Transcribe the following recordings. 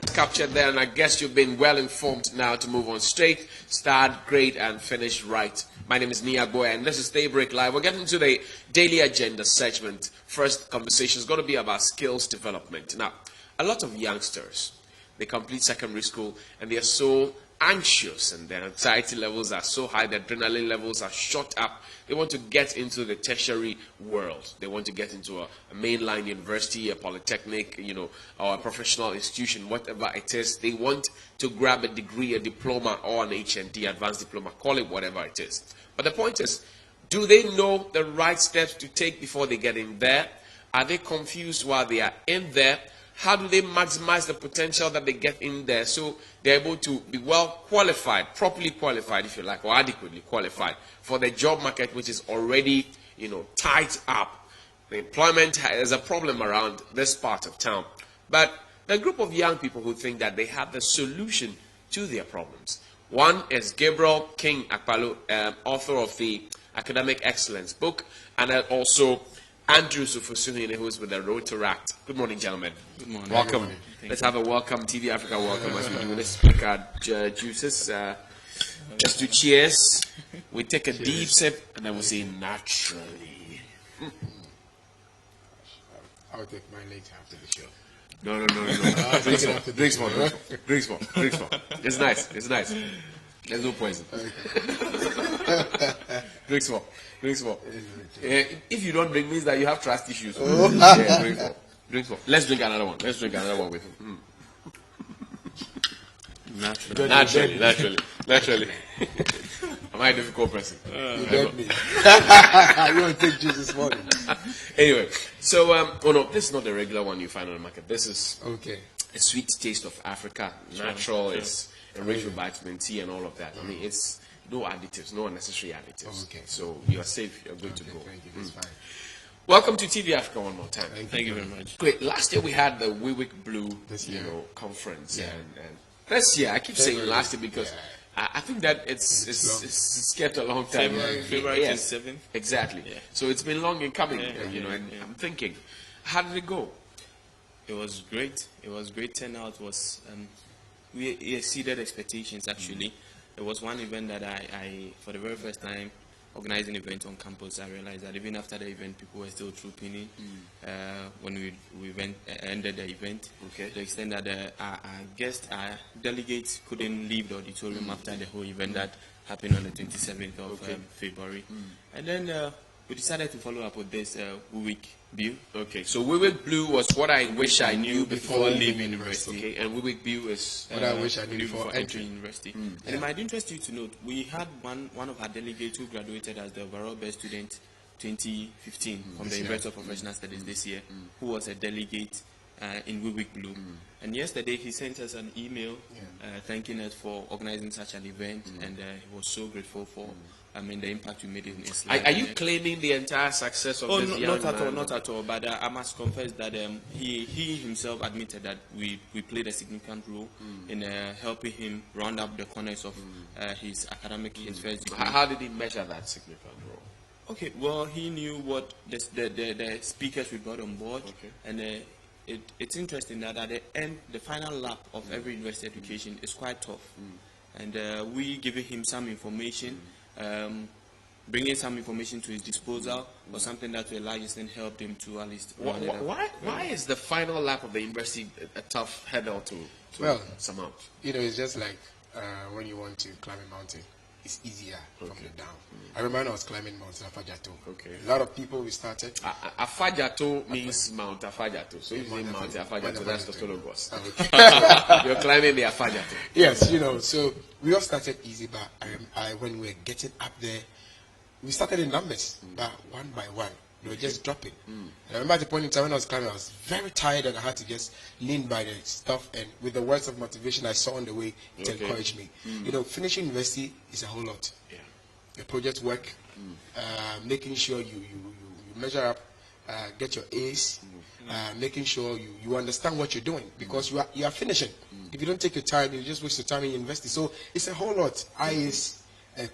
Captured there, and I guess you've been well informed now to move on straight, start great, and finish right. My name is Nia Boy, and this is Daybreak Live. We're getting to the daily agenda segment. First conversation is going to be about skills development. Now, a lot of youngsters, they complete secondary school, and they are so anxious, and their anxiety levels are so high, their adrenaline levels are shot up. They want to get into the tertiary world. They want to get into a mainline university, a polytechnic, or a professional institution, whatever it is. They want to grab a degree, a diploma, or an HND, advanced diploma, call it whatever it is. But the point is, do they know the right steps to take before they get in there? Are they confused while they are in there? How do they maximize the potential that they get in there so they're able to be well qualified, properly qualified, if you like, or adequately qualified for the job market, which is already, tight up? The employment is a problem around this part of town. But the group of young people who think that they have the solution to their problems. One is Gabriel King Akpalu, author of the Academic Excellence book, and also Ofosuhene, who is with the Rotaract. Good morning, gentlemen. Good morning. Welcome. Let's have a welcome, TV Africa welcome as we do this. Pick our juices. Let's do cheers. We take a deep sip, and then we say naturally. I'll take mine later after the show. No. Drinks more. It's nice. There's no poison. Drinks more. If you don't drink, means that you have trust issues. Yeah, drinks more. Let's drink another one. With him. Naturally. Am I a difficult person? You get me. You want to take juice this morning? Anyway, so this is not the regular one you find on the market. This is a sweet taste of Africa. Natural. It's enriched with vitamin C and all of that. I mean, it's no additives, no unnecessary additives. So you are safe. You're good to go. Thank you. That's fine. Welcome to TV Africa one more time. Thank you very much. Great. Last year we had the WIWIK-BEU, conference, and this year I keep saying last year because I think that it's kept a long time. February 27th. Exactly. Yeah. So it's been long in coming. And I'm thinking, how did it go? It was great. Turnout was we exceeded expectations actually. It was one event that I for the very first time organized an event on campus. I realized that even after the event, people were still trooping in. When we ended the event, to the extent that our delegates couldn't leave the auditorium after the whole event that happened on the 27th of February. And then we decided to follow up with this WIWIK-BEU. Okay, so WIWIK-BEU was what I wish I knew before leaving university. Okay, and WIWIK-BEU is what I wish I knew before entering university. And it might interest you to note, we had one of our delegates who graduated as the overall best student 2015 from the University of Professional Studies this year, who was a delegate in WIWIK-BEU. And yesterday he sent us an email thanking us for organizing such an event, and he was so grateful for the impact we made in his life. Are you claiming the entire success of this young man? Not at all. But I must confess that he himself admitted that we played a significant role in helping him round up the corners of his academic his first degree. How did he measure that significant role? Okay, well, he knew what the speakers we brought on board, and it's interesting that at the end, the final lap of every university education is quite tough, and we giving him some information. Bringing some information to his disposal was something that to a large extent helped him to at least. Why is the final lap of the university a tough hurdle to surmount? It's just like when you want to climb a mountain, it's easier from the down. I remember when I was climbing Mount Afajato. A lot of people we started. Afajato means Mount Afajato. So if you say Mount Afajato, that's the Tologos. You're climbing the Afajato. Yes, so we all started easy, but when we were getting up there, we started in numbers, but one by one, they were just dropping. I remember at the point in time when I was climbing, I was very tired and I had to just lean by the stuff, and with the words of motivation I saw on the way, it encouraged me. Finishing university is a whole lot. Your project work, making sure you measure up, get your A's, making sure you understand what you're doing, because you are finishing. If you don't take your time, you just waste your time in university. So it's a whole lot. IAs,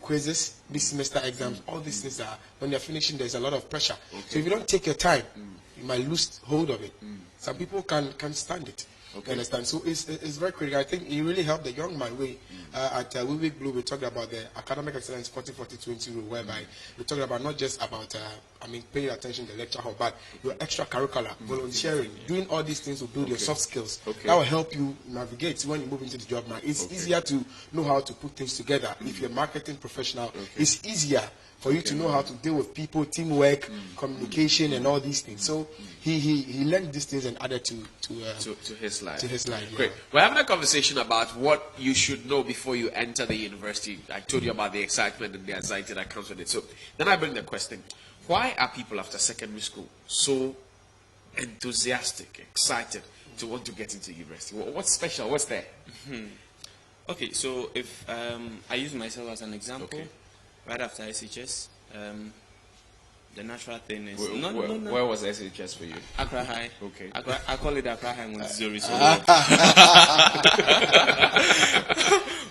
quizzes, mid-semester exams, all these things are, when you're finishing, there's a lot of pressure. So if you don't take your time, you might lose hold of it. Some people can't stand it. Okay. You understand? So it's very critical. I think it really helped the young man. At WIWIK-BEU, we talked about the academic excellence 40-40-20 rule, whereby we talked about not just about paying attention to the lecture hall, but your extracurricular, volunteering, doing all these things will build your soft skills. That will help you navigate when you move into the job market. It's easier to know how to put things together. If you're a marketing professional, it's easier for you to know how to deal with people, teamwork, communication, and all these things. So he learned these things and added to his life. To his life. Great. We're having a conversation about what you should know before you enter the university. I told you about the excitement and the anxiety that comes with it. So then I bring the question: why are people after secondary school so enthusiastic, excited to want to get into university? What's special? What's there? Okay, so if I use myself as an example. Right after SHS, the natural thing is... Where was SHS for you? Accra High. Okay. I call it Accra High Montessori.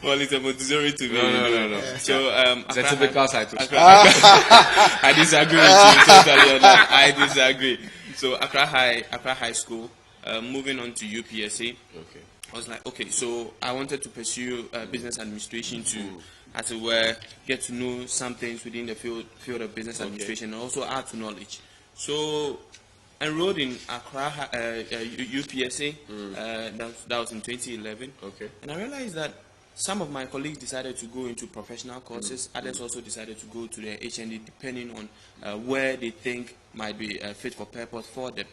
Well, it's a Montessori to me. No. So, it's a typical site. I disagree with you totally on that. I disagree. So, Accra High School, moving on to UPSA. Okay. I was like, okay, so I wanted to pursue business administration to, as it were, get to know some things within the field of business administration and also add to knowledge. So, enrolled in Accra UPSA, that was in 2011. Okay. And I realized that some of my colleagues decided to go into professional courses, others also decided to go to their HND depending on where they think might be fit for purpose for them.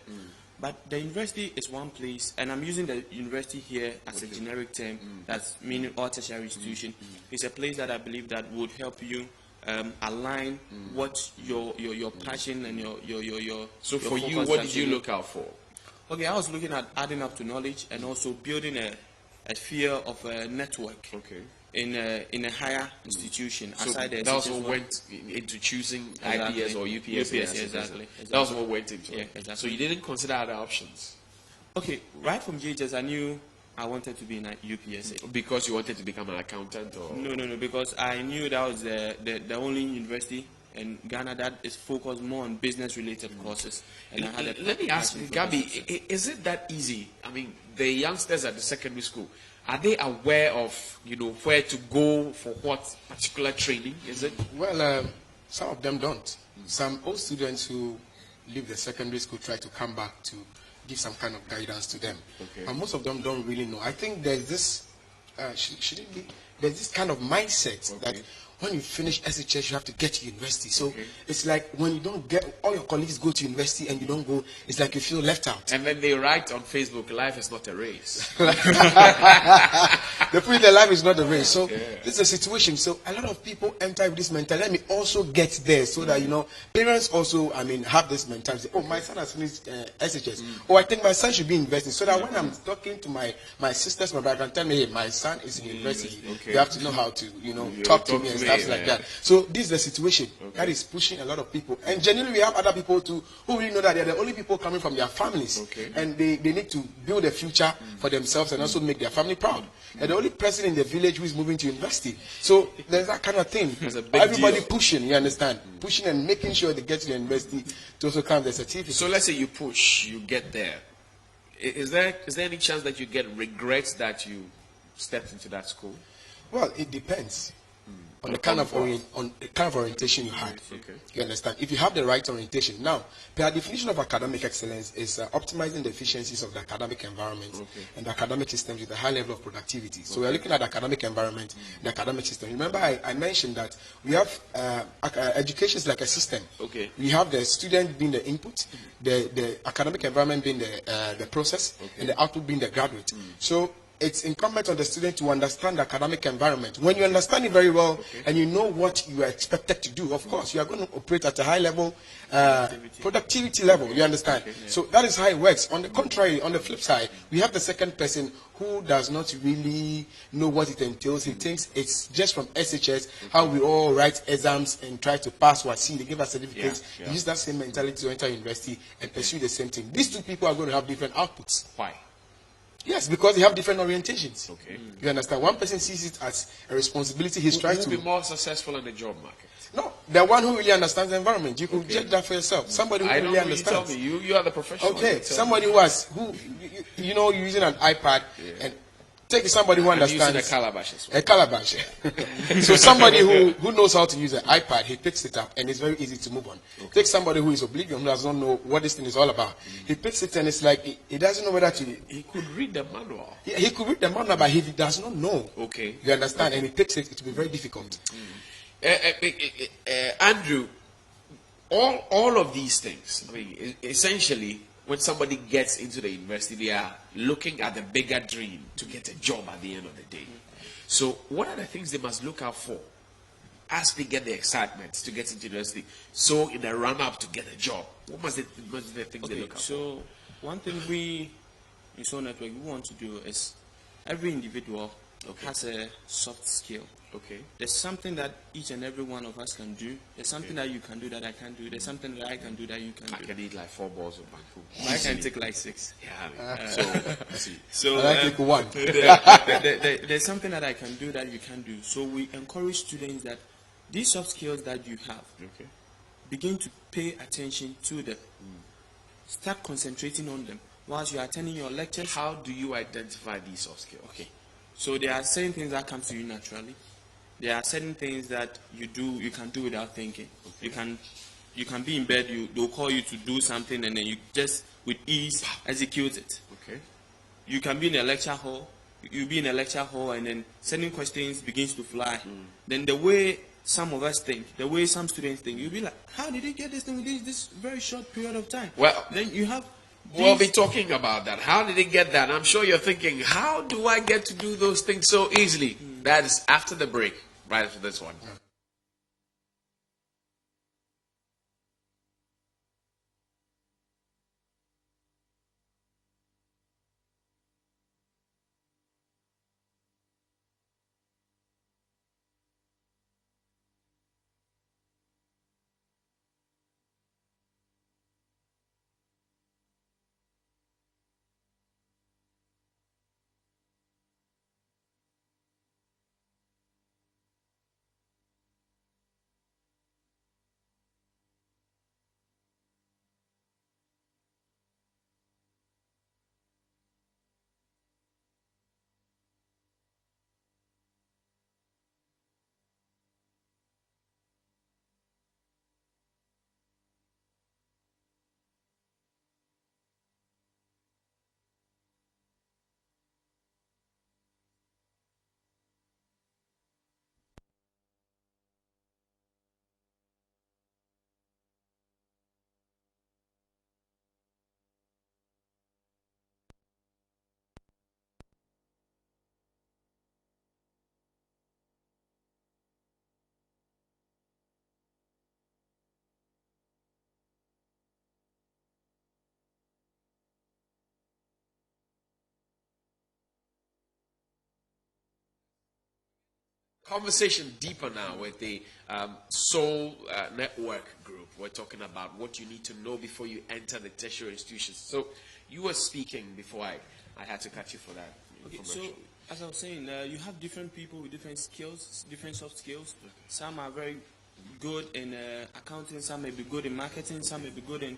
But the university is one place, and I'm using the university here as a generic term, that's meaning all tertiary institution. It's a place that I believe that would help you align what your passion and your So for you, what did you look out for? Okay, I was looking at adding up to knowledge and also building a sphere of a network. Okay. In a higher institution. So aside that was what went into choosing IPS or UPS. Exactly. That was what went into it. Exactly. So you didn't consider other options? Okay, right from JHS I knew I wanted to be in UPSA. Because you wanted to become an accountant? Or? No, because I knew that was the only university in Ghana that is focused more on business-related courses. And I had let me ask you, Gabi, is it that easy? I mean, the youngsters at the secondary school, are they aware of, where to go for what particular training? Is it? Well, some of them don't. Some old students who leave the secondary school try to come back to give some kind of guidance to them. Okay. And most of them don't really know. I think there's this, there's this kind of mindset that when you finish SHS, you have to get to university. So it's like when you don't get, all your colleagues go to university and you don't go, it's like you feel left out. And then they write on Facebook, life is not a race. They put the life is not a race. So this is a situation. So a lot of people enter with this mentality. Let me also get there so that, parents also, have this mentality. Oh, my son has finished SHS. Oh, I think my son should be investing. So that when I'm talking to my sisters, my brother, I can tell me, hey, my son is in university. You have to know how to, talk to me and stuff like that. So this is the situation that is pushing a lot of people. And generally we have other people too who really know that they're the only people coming from their families. And they need to build a future for themselves and also make their family proud. And the only person in the village who is moving to university. So there's that kind of thing. Everybody pushing, you understand? Pushing and making sure they get to the university to also count the certificate. So let's say you push, you get there. Is there any chance that you get regrets that you stepped into that school? Well, it depends. On the kind of orientation you had. You understand? If you have the right orientation. Now, the definition of academic excellence is optimizing the efficiencies of the academic environment and the academic systems with a high level of productivity. So we are looking at the academic environment, the academic system. Remember, I mentioned that we have education is like a system. We have the student being the input, the academic environment being the process, and the output being the graduate. So it's incumbent on the student to understand the academic environment. When you understand it very well and you know what you are expected to do, of course, you are going to operate at a high level, productivity level, you understand? So that is how it works. On the contrary, on the flip side, we have the second person who does not really know what it entails. He thinks it's just from SHS, how we all write exams and try to pass what see, they give us certificates. Use that same mentality to enter university and pursue the same thing. These two people are going to have different outputs. Why? Yes, because they have different orientations. Okay. You understand? One person sees it as a responsibility. He's trying Who to will be more successful in the job market? No, the one who really understands the environment. You could judge that for yourself. Somebody who I really don't know. understands. You tell me. You are the professional. Okay, somebody who has you're using an iPad and take somebody who understands using a calabash as well. a calabash. So somebody who knows how to use an iPad, he picks it up and it's very easy to move on. Take somebody who is oblivious, who does not know what this thing is all about. He picks it and it's like he doesn't know whether to. He could read the manual. He could read the manual, but he does not know. Okay. You understand? And he picks it. It will be very difficult. Andrew, all of these things, I mean, essentially, when somebody gets into the university, they are looking at the bigger dream to get a job at the end of the day. So, what are the things they must look out for as they get the excitement to get into university? So, in the run up to get a job, what must the things they look out for? So, one thing we in SOLNetwork we want to do is every individual has a soft skill. Okay. There's something that each and every one of us can do. There's something that you can do that I can do. There's something that I can do that you can do. I can eat like 4 balls of bamboo. I can take like 6. Yeah. So I take one. there's something that I can do that you can do. So we encourage students that these soft skills that you have, begin to pay attention to them. Start concentrating on them whilst you are attending your lectures. How do you identify these soft skills? Okay. So there are certain things that come to you naturally. There are certain things that you can do without thinking. You can be in bed, they'll call you to do something and then you just with ease execute it. Okay. You can be in a lecture hall, you'll be in a lecture hall and then certain questions begins to fly. Then the way some of us think, the way some students think, you'll be like, how did they get this thing within this very short period of time? Well, then you have we'll be talking about that. How did they get that? I'm sure you're thinking, how do I get to do those things so easily? That is after the break, right after this one. Conversation deeper now with the Soul Network group. We're talking about what you need to know before you enter the tertiary institutions. So you were speaking before I had to cut you for that. Okay, so as I was saying, you have different people with different skills, different soft skills. Some are very good in accounting, some may be good in marketing, some may be good in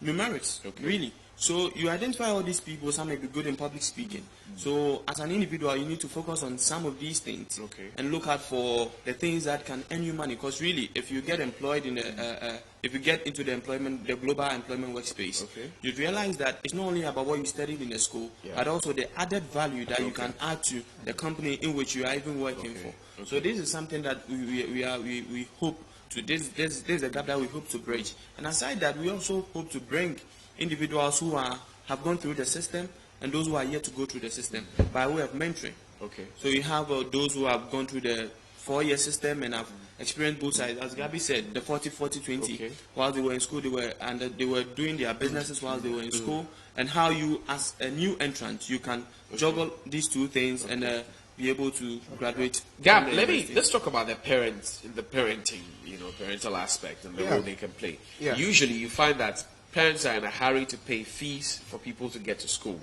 numerics, really. So you identify all these people, some may be good in public speaking. So as an individual, you need to focus on some of these things and look out for the things that can earn you money. Because really, if you get employed in if you get into the global employment workspace, you realize that it's not only about what you studied in the school, but also the added value that you can add to the company in which you are even working for. So this is something that we hope to. This is a gap that we hope to bridge. And aside that, we also hope to bring individuals who have gone through the system and those who are yet to go through the system by way of mentoring. So you have those who have gone through the 4-year system and have experienced both sides. As Gabi said, the 40-40-20. While they were in school, they were doing their businesses while they were in school. And how you, as a new entrant, you can juggle these two things and be able to graduate. Gab, let's talk about the parents, the parenting, parental aspect and the role they can play. Usually, you find that parents are in a hurry to pay fees for people to get to school.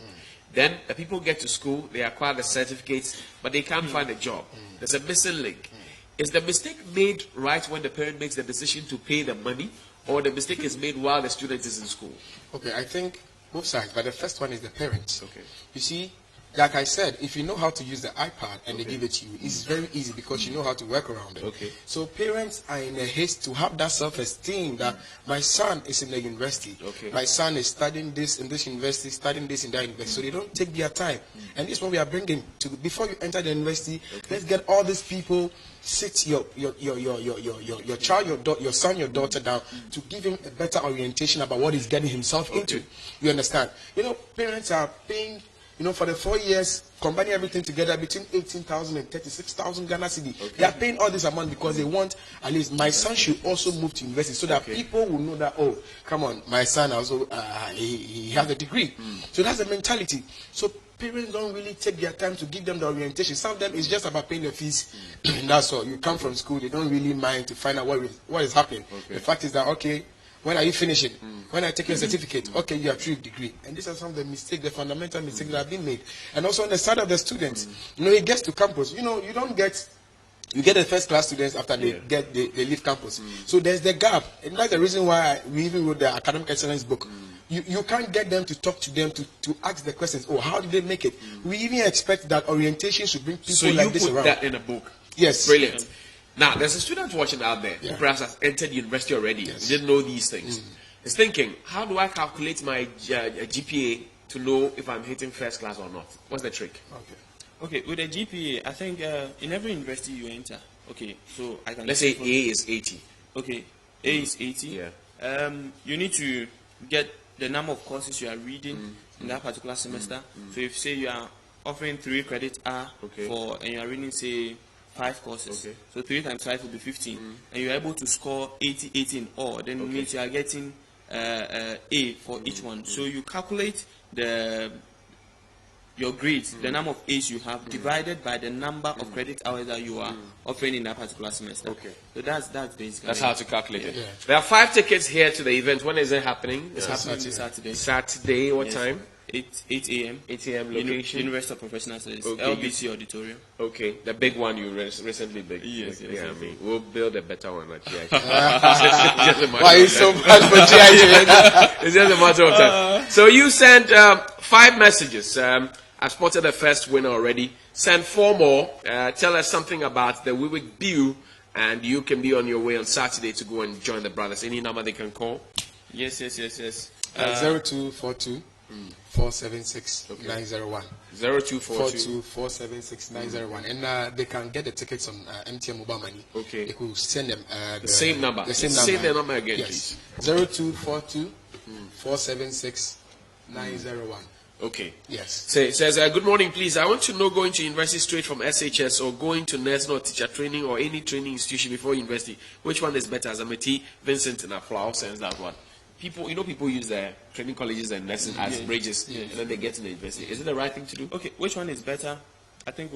Then the people get to school, they acquire the certificates, but they can't find a job. There's a missing link. Is the mistake made right when the parent makes the decision to pay the money, or the mistake is made while the student is in school? Okay, I think both sides, but the first one is the parents. Okay. You see, like I said, if you know how to use the iPad and they give it to you, it's very easy because you know how to work around it. Okay. So parents are in a haste to have that self-esteem that my son is in the university. Okay. My son is studying this in this university, studying this in that university. So they don't take their time. And this is what we are bringing to, before you enter the university, let's get all these people, sit your child, your son, your daughter down to give him a better orientation about what he's getting himself into. You understand? You know, parents are paying, you know, for the 4 years, combining everything together between 18,000 and 36,000 Ghana cedi. Okay. They are paying all this amount because they want, at least, my son should also move to university so that people will know that, oh, come on, my son also, he has a degree. So that's the mentality. So parents don't really take their time to give them the orientation. Some of them is just about paying the fees. And that's all. You come from school, they don't really mind to find out what is happening. Okay. The fact is that, okay, when are you finishing? When I take your certificate? Okay, you have 3 degree. And these are some of the mistakes, the fundamental mistakes that have been made. And also on the side of the students, you know, he gets to campus. You know, you get the first class students after they leave campus. So there's the gap. And that's the reason why we even wrote the academic excellence book. You can't get them to talk to them to ask the questions. Oh, how did they make it? We even expect that orientation should bring people like this around. So you put that in a book? Yes. Brilliant. Now, there's a student watching out there who perhaps has entered university already. Yes. He didn't know these things. He's thinking, how do I calculate my GPA to know if I'm hitting first class or not? What's the trick? Okay, with a GPA, I think in every university you enter, okay, so I can... Let's say A is 80. Okay, A is 80. Yeah. You need to get the number of courses you are reading in that particular semester. So if, say, you are offering 3 credit R for, and you are reading, say, 5 courses. Okay. So 3 times 5 will be 15. And you're able to score 80 in all. Then it means you are getting A for each one. So you calculate your grades, the number of A's you have, divided by the number of credit hours that you are offering in that particular semester. Okay. So that's basically... That's how to calculate it. Yeah. There are 5 tickets here to the event. When is it happening? It's happening this Saturday. Saturday, what time? 8 a.m. 8 a.m. location? University of Professional Studies, Okay. LBC Auditorium. Okay, the big one you recently built. Yes. I mean, we'll build a better one at GIG. Why are you so bad for GIG? It's just a matter of time. So you sent 5 messages. I've spotted the first winner already. Send 4 more. Tell us something about the WIWIK-BEU, and you can be on your way on Saturday to go and join the brothers. Any number they can call? Yes. 0242 476 901. 0242 476 901. And they can get the tickets on MTN mobile money. Okay. They could send them the same number. The same number. Say the number again, yes. please. 0242 476 901. Okay. Yes. Says, good morning, please. I want to know, going to university straight from SHS or going to nursing or teacher training or any training institution before university, which one is better? Zameti, Vincent, and Akpalu sends that one. People use their training colleges and nursing as bridges, and then they get to the university. Is it the right thing to do? Okay, which one is better? I think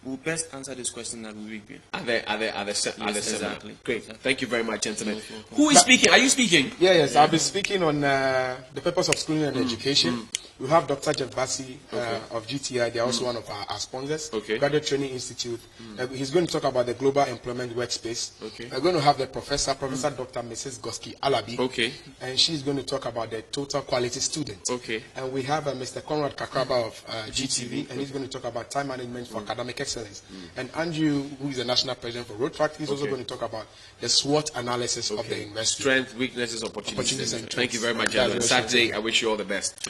we'll best answer this question at WIWIK-BEU. Are they similar? Exactly. Great. Exactly. Thank you very much, gentlemen. Who is speaking? Are you speaking? Yes. I'll be speaking on the purpose of schooling and education. We have Dr. Jeff Bassi of GTI. They're also one of our sponsors. Okay. Graduate Training Institute. He's going to talk about the global employment workspace. Okay. We're going to have the Professor Dr. Mrs. Goski Alabi. Okay. And she's going to talk about the total quality student. Okay. And we have Mr. Conrad Kakraba of GTV, and he's going to talk about time management for academic excellence. And Andrew, who is the national president for Road Track, he's also going to talk about the SWOT analysis of the university. Strength, weaknesses, opportunities. And Thank you very much, gentlemen. Saturday, I wish you all the best.